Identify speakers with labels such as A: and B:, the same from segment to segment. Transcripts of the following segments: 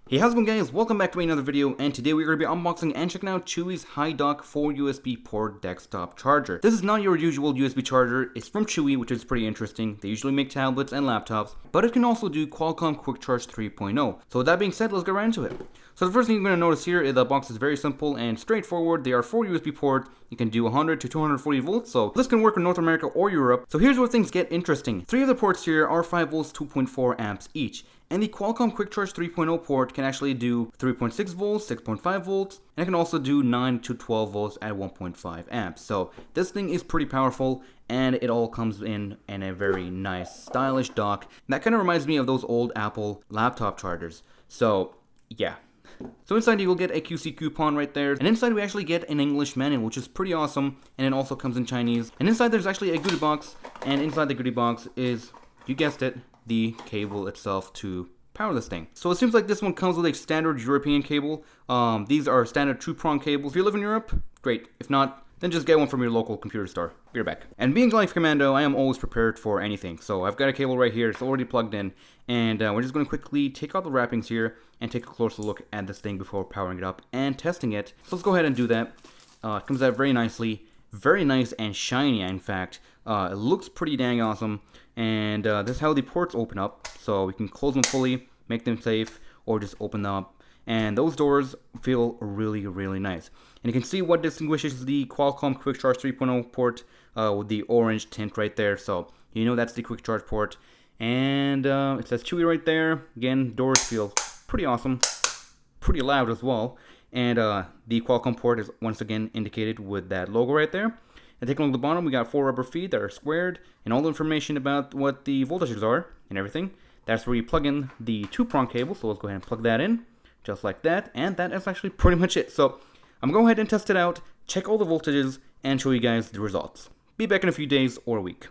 A: Hey, how's it going, guys? Welcome back to another video, and today we're going to be unboxing and checking out Chuwi's High Dock 4 USB port desktop charger. This is not your usual USB charger. It's from Chuwi, which is pretty interesting. They usually make tablets and laptops, but it can also do Qualcomm Quick Charge 3.0. So with that being said, let's get right into it. So the first thing you're going to notice here is the box is very simple and straightforward. There are 4 USB ports. You can do 100 to 240 volts, so this can work in North America or Europe. So here's where things get interesting. 3 of the ports here are 5 volts, 2.4 amps each. And the Qualcomm Quick Charge 3.0 port can actually do 3.6 volts, 6.5 volts, and it can also do 9 to 12 volts at 1.5 amps. So this thing is pretty powerful, and it all comes in a very nice, stylish dock. That kind of reminds me of those old Apple laptop chargers. So yeah. So inside you will get a QC coupon right there, and inside we actually get an English manual, which is pretty awesome, and it also comes in Chinese. And inside there's actually a goodie box, and inside the goodie box is, you guessed it, the cable itself to power this thing. So it seems like this one comes with a standard European cable. These are standard 2-prong cables. If you live in Europe, great. If not, then just get one from your local computer store. Be right back. And being Life Commando, I am always prepared for anything. So I've got a cable right here. It's already plugged in. And we're just going to quickly take out the wrappings here and take a closer look at this thing before powering it up and testing it. So let's go ahead and do that. It comes out very nicely. Very nice and shiny, in fact. It looks pretty dang awesome. And this is how the ports open up. So we can close them fully, make them safe, or just open them up. And those doors feel really, really nice. And you can see what distinguishes the Qualcomm Quick Charge 3.0 port with the orange tint right there. So you know that's the Quick Charge port. And it says Chuwi right there. Again, doors feel pretty awesome, pretty loud as well. And the Qualcomm port is once again indicated with that logo right there. And taking a look at the bottom, we got 4 rubber feet that are squared, and all the information about what the voltages are and everything. That's where you plug in the 2-prong cable, so let's go ahead and plug that in, just like that. And that is actually pretty much it. So I'm going to go ahead and test it out, check all the voltages, and show you guys the results. Be back in a few days or a week.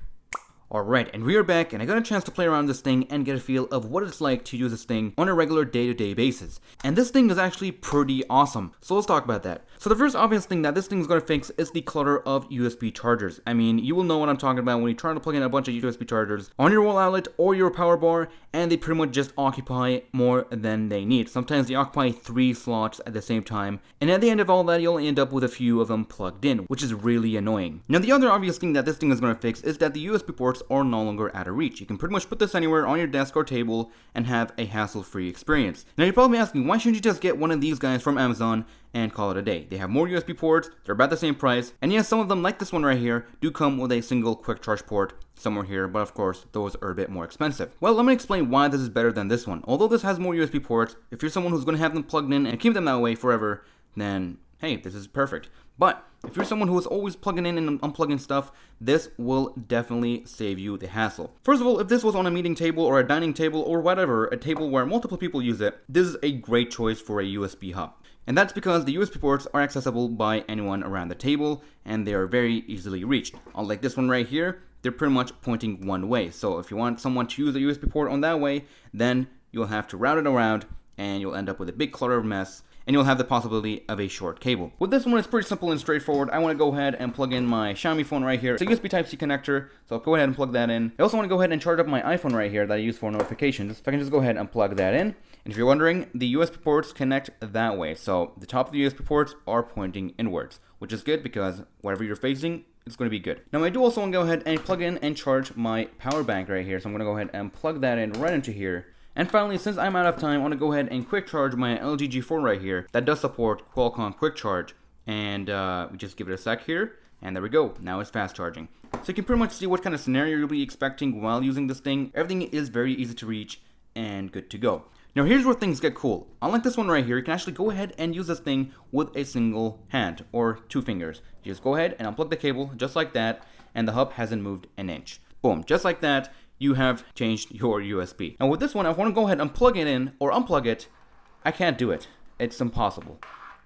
A: Alright, and we are back, and I got a chance to play around this thing and get a feel of what it's like to use this thing on a regular day-to-day basis. And this thing is actually pretty awesome, so let's talk about that. So the first obvious thing that this thing is going to fix is the clutter of USB chargers. I mean, you will know what I'm talking about when you try to plug in a bunch of USB chargers on your wall outlet or your power bar, and they pretty much just occupy more than they need. Sometimes they occupy 3 slots at the same time, and at the end of all that, you'll end up with a few of them plugged in, which is really annoying. Now, the other obvious thing that this thing is going to fix is that the USB ports are no longer out of reach. You can pretty much put this anywhere on your desk or table and have a hassle-free experience. Now, you're probably asking, why shouldn't you just get one of these guys from Amazon and call it a day? They have more USB ports, they're about the same price, and yes, some of them, like this one right here, do come with a single quick charge port somewhere here, but of course, those are a bit more expensive. Well, let me explain why this is better than this one. Although this has more USB ports, if you're someone who's going to have them plugged in and keep them that way forever, then hey, this is perfect. But if you're someone who is always plugging in and unplugging stuff, this will definitely save you the hassle. First of all, if this was on a meeting table or a dining table or whatever, a table where multiple people use it, this is a great choice for a USB hub. And that's because the USB ports are accessible by anyone around the table, and they are very easily reached. Unlike this one right here, they're pretty much pointing one way. So if you want someone to use a USB port on that way, then you'll have to route it around, and you'll end up with a big clutter mess, and you'll have the possibility of a short cable. With this one, it's pretty simple and straightforward. I want to go ahead and plug in my Xiaomi phone right here. It's a USB Type-C connector, so I'll go ahead and plug that in. I also want to go ahead and charge up my iPhone right here that I use for notifications. So I can just go ahead and plug that in. And if you're wondering, the USB ports connect that way. So the top of the USB ports are pointing inwards, which is good because wherever you're facing, it's going to be good. Now, I do also want to go ahead and plug in and charge my power bank right here. So I'm going to go ahead and plug that in right into here. And finally, since I'm out of time, I want to go ahead and quick charge my LG G4 right here. That does support Qualcomm Quick Charge. And we just give it a sec here. And there we go. Now it's fast charging. So you can pretty much see what kind of scenario you'll be expecting while using this thing. Everything is very easy to reach and good to go. Now here's where things get cool. Unlike this one right here, you can actually go ahead and use this thing with a single hand or 2 fingers. You just go ahead and unplug the cable just like that, and the hub hasn't moved an inch. Boom, just like that. You have changed your USB. Now with this one, if I want to go ahead and plug it in or unplug it, I can't do it. It's impossible.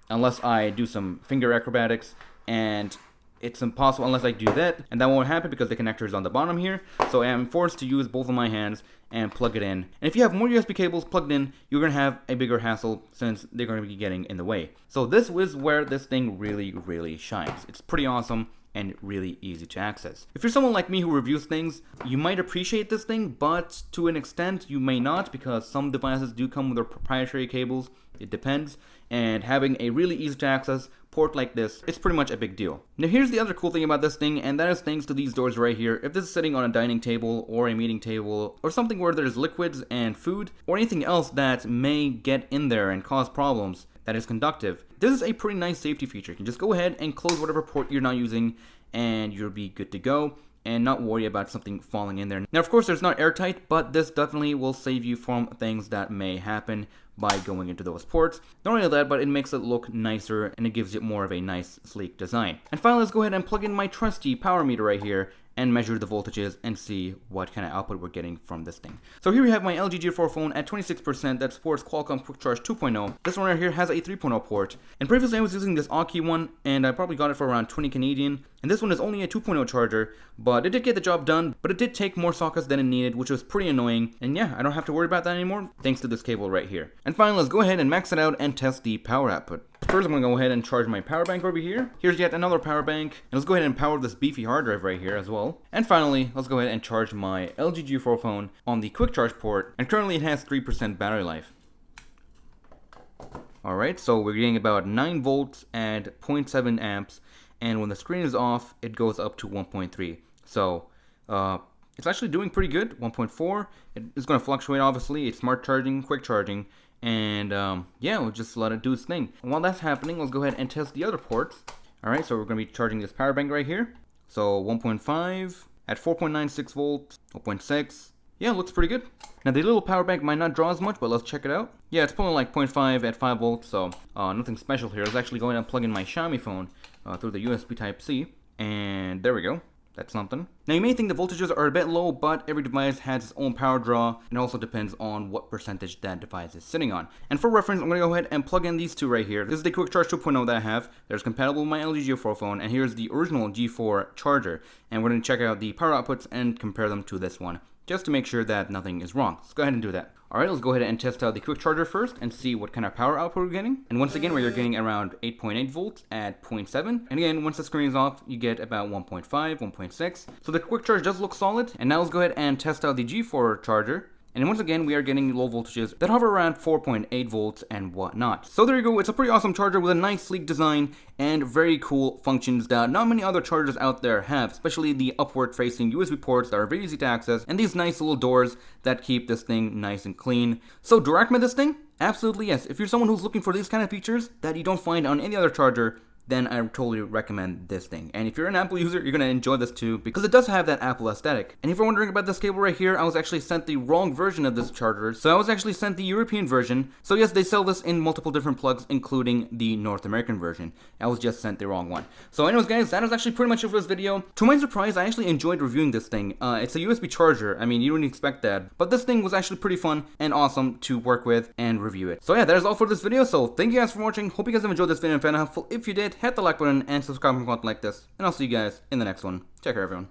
A: Unless I do some finger acrobatics, and it's impossible unless I do that, and that won't happen because the connector is on the bottom here. So I am forced to use both of my hands and plug it in. And if you have more USB cables plugged in, you're going to have a bigger hassle since they're going to be getting in the way. So this is where this thing really, really shines. It's pretty awesome. and really easy to access. If you're someone like me who reviews things, you might appreciate this thing, but to an extent you may not, because some devices do come with their proprietary cables. It depends, and having a really easy to access port like this, it's pretty much a big deal. Now here's the other cool thing about this thing, and that is thanks to these doors right here. If this is sitting on a dining table or a meeting table or something where there's liquids and food or anything else that may get in there and cause problems that is conductive, this is a pretty nice safety feature. You can just go ahead and close whatever port you're not using and you'll be good to go and not worry about something falling in there. Now of course there's not airtight, but this definitely will save you from things that may happen by going into those ports. Not only that, but it makes it look nicer and it gives it more of a nice sleek design. And finally, let's go ahead and plug in my trusty power meter right here and measure the voltages and see what kind of output we're getting from this thing. So here we have my LG G4 phone at 26% that supports Qualcomm Quick Charge 2.0. This one right here has a 3.0 port. And previously I was using this Aki one and I probably got it for around 20 Canadian. And this one is only a 2.0 charger, but it did get the job done, but it did take more sockets than it needed, which was pretty annoying. And yeah, I don't have to worry about that anymore thanks to this cable right here. And finally, let's go ahead and max it out and test the power output. First, I'm going to go ahead and charge my power bank over here. Here's yet another power bank. And let's go ahead and power this beefy hard drive right here as well. And finally, let's go ahead and charge my LG G4 phone on the quick charge port. And currently it has 3% battery life. Alright, so we're getting about 9 volts and 0.7 amps. And when the screen is off, it goes up to 1.3. So, it's actually doing pretty good. 1.4. It's going to fluctuate, obviously. It's smart charging, quick charging. And yeah, we'll just let it do its thing. And while that's happening, let's go ahead and test the other ports. Alright, so we're going to be charging this power bank right here. So 1.5 at 4.96 volts, 0.6. Yeah, it looks pretty good. Now the little power bank might not draw as much, but let's check it out. Yeah, it's pulling like 0.5 at 5 volts, so nothing special here. I was actually going to plug in my Xiaomi phone through the USB Type-C. And there we go. That's something. Now you may think the voltages are a bit low, but every device has its own power draw, and it also depends on what percentage that device is sitting on. And for reference, I'm going to go ahead and plug in these two right here. This is the Quick Charge 2.0 that I have. That's compatible with my LG G4 phone, and here's the original G4 charger. And we're going to check out the power outputs and compare them to this one, just to make sure that nothing is wrong. Let's go ahead and do that. Alright, let's go ahead and test out the quick charger first and see what kind of power output we're getting. And once again, we're getting around 8.8 volts at 0.7. And again, once the screen is off, you get about 1.5, 1.6. So the quick charge does look solid. And now let's go ahead and test out the G4 charger. And once again, we are getting low voltages that hover around 4.8 volts and whatnot. So there you go. It's a pretty awesome charger with a nice sleek design and very cool functions that not many other chargers out there have, especially the upward facing USB ports that are very easy to access and these nice little doors that keep this thing nice and clean. So do I recommend this thing? Absolutely yes. If you're someone who's looking for these kind of features that you don't find on any other charger, then I totally recommend this thing. And if you're an Apple user, you're going to enjoy this too, because it does have that Apple aesthetic. And if you're wondering about this cable right here, I was actually sent the wrong version of this charger. So I was actually sent the European version. So yes, they sell this in multiple different plugs, including the North American version. I was just sent the wrong one. So anyways guys, that is actually pretty much it for this video. To my surprise, I actually enjoyed reviewing this thing. It's a USB charger. I mean, you wouldn't expect that. But this thing was actually pretty fun and awesome to work with and review it. So yeah, that is all for this video. So thank you guys for watching. Hope you guys have enjoyed this video and found it helpful. If you did, hit the like button and subscribe for content like this. And I'll see you guys in the next one. Take care everyone.